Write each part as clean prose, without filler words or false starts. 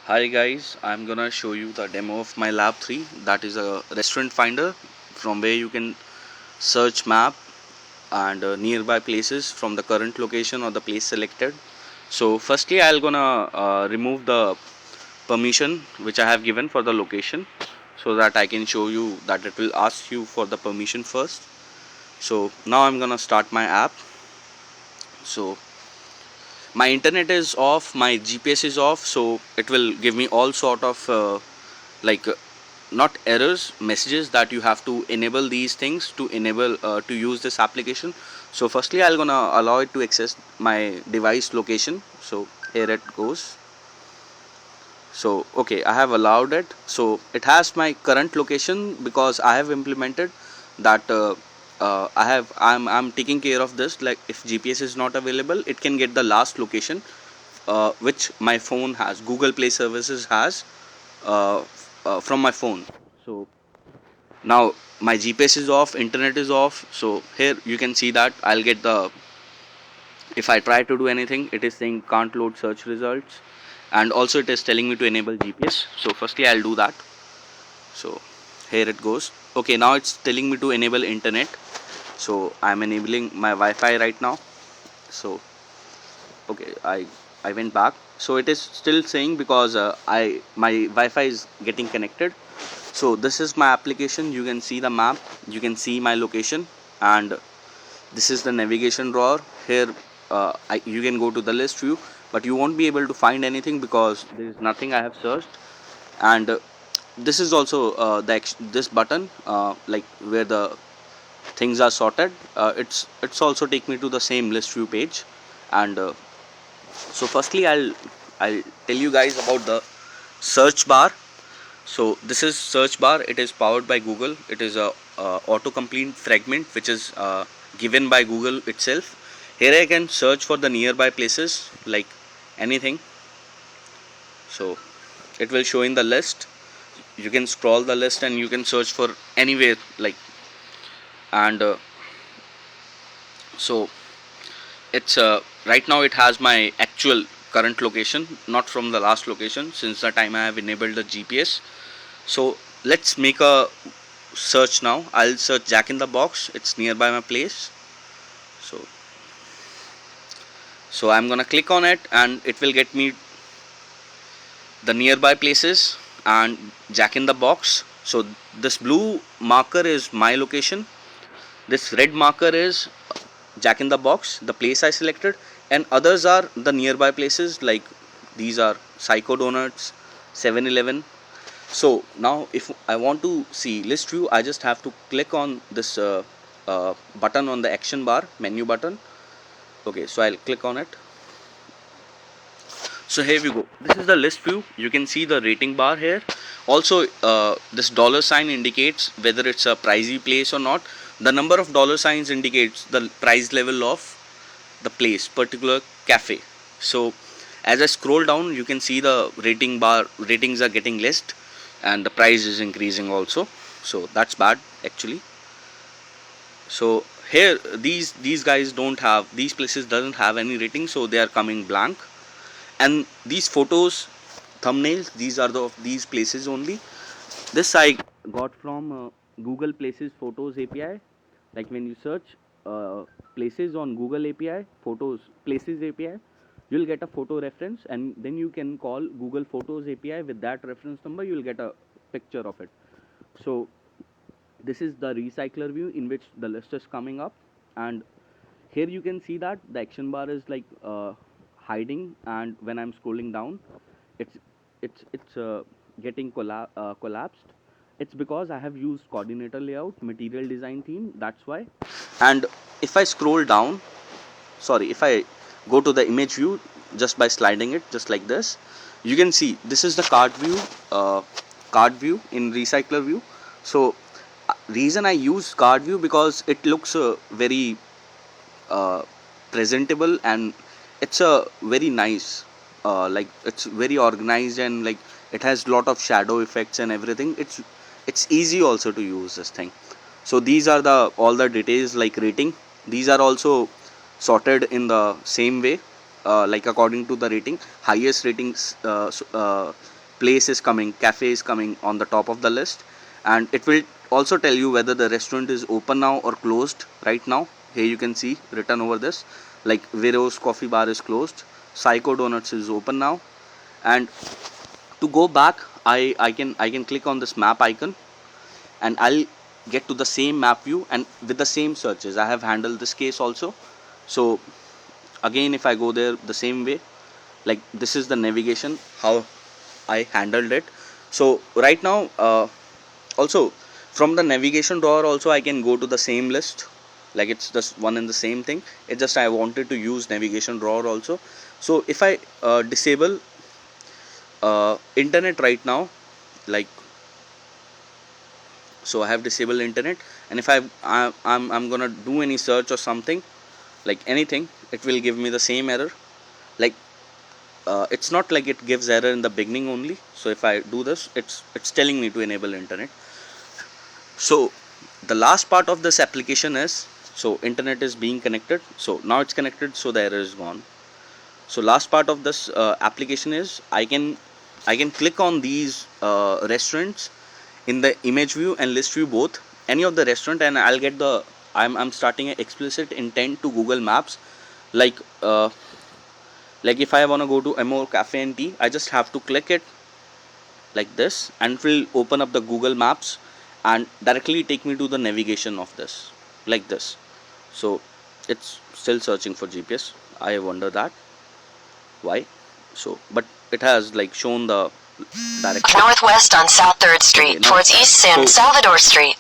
Hi guys, I'm gonna show you the demo of my Lab 3. That is a restaurant finder from where you can search map and nearby places from the current location or the place selected. So firstly I'll gonna remove the permission which I have given for the location so that I can show you that it will ask you for the permission first. So now I'm gonna start my app. So my internet is off, my GPS is off, so it will give me all sort of like not errors messages that you have to enable these things to enable to use this application. So firstly I'll gonna allow it to access my device location. So here it goes. So okay, I have allowed it. So it has my current location because I have implemented that I'm taking care of this. Like if GPS is not available, it can get the last location which my phone has. Google Play services has uh, from my phone. So now my GPS is off, internet is off. So here you can see that I'll get the, if I try to do anything, it is saying can't load search results, and also it is telling me to enable GPS. So firstly I'll do that. So here it goes. Okay, now it's telling me to enable internet. So I'm enabling my Wi-Fi right now. So okay, I went back. So it is still saying because I my Wi-Fi is getting connected. So this is my application. You can see the map, you can see my location, and this is the navigation drawer. Here you can go to the list view, but you won't be able to find anything because there is nothing I have searched. And this is also this button like where the things are sorted. It's also take me to the same list view page. And so firstly I'll tell you guys about the search bar. So this is search bar. It is powered by Google. It is a autocomplete fragment which is given by Google itself. Here I can search for the nearby places like anything. So it will show in the list. You can scroll the list and you can search for anywhere like. And so it's right now it has my actual current location, not from the last location, since the time I have enabled the GPS. So let's make a search now. I'll search Jack in the Box. It's nearby my place. So I'm gonna click on it and it will get me the nearby places and Jack in the Box. So this blue marker is my location. This red marker is Jack in the Box, the place I selected, and others are the nearby places like these are Psycho Donuts, 7-Eleven. So now if I want to see list view, I just have to click on this button on the action bar, menu button. Okay, so I'll click on it. So here we go. This is the list view. You can see the rating bar here. Also this dollar sign indicates whether it's a pricey place or not. The number of dollar signs indicates the price level of the place, particular cafe. So as I scroll down, you can see the rating bar, ratings are getting less and the price is increasing also. So that's bad actually. So here these guys don't have, these places doesn't have any rating, so they are coming blank. And these photos, thumbnails, these are the of these places only. This I got from Google Places Photos API. Like when you search places on Google API, photos places API, you'll get a photo reference, and then you can call Google Photos API with that reference number. You'll get a picture of it. So this is the recycler view in which the list is coming up, and here you can see that the action bar is like hiding, and when I'm scrolling down, it's it's getting collapsed. It's because I have used coordinator layout material design theme, that's why. And if I scroll down, sorry, if I go to the image view just by sliding it just like this, you can see this is the uh, card view in recycler view. So reason I use card view because it looks very uh, presentable, and it's a very nice like it's very organized, and like it has lot of shadow effects and everything. It's easy also to use this thing. So these are the all the details like rating. These are also sorted in the same way like according to the rating. Highest ratings place is coming, cafe is coming on the top of the list, and it will also tell you whether the restaurant is open now or closed right now. Here you can see written over this, like Viro's Coffee Bar is closed, Psycho Donuts is open now. And to go back, I can click on this map icon, and I'll get to the same map view, and with the same searches I have handled this case also. So again, if I go there the same way, like this is the navigation how I handled it. So right now, also from the navigation drawer also I can go to the same list, like it's just one and the same thing. It's just I wanted to use navigation drawer also. So if I disable internet right now, like, so I have disabled internet, and if I'm gonna do any search or something, like anything, it will give me the same error. Like it's not like it gives error in the beginning only. So if I do this, it's telling me to enable internet. So the last part of this application is, so internet is being connected, so now it's connected, so the error is gone. So last part of this application is I can click on these restaurants in the image view and list view both, any of the restaurant, and I'll get the, I'm starting an explicit intent to Google Maps. Like like if I want to go to Amore Cafe and Tea, I just have to click it like this, and it will open up the Google Maps and directly take me to the navigation of this, like this. So it's still searching for GPS. I wonder that why. So but it has like shown the direction. Northwest on South 3rd Okay, Street now towards East San Salvador Street.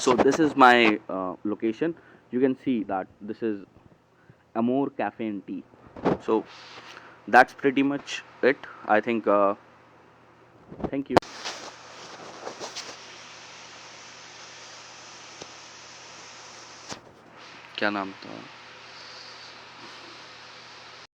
so this is my location. You can see that this is Amore Cafe and Tea. So that's pretty much it, I think. Thank you. क्या नाम था?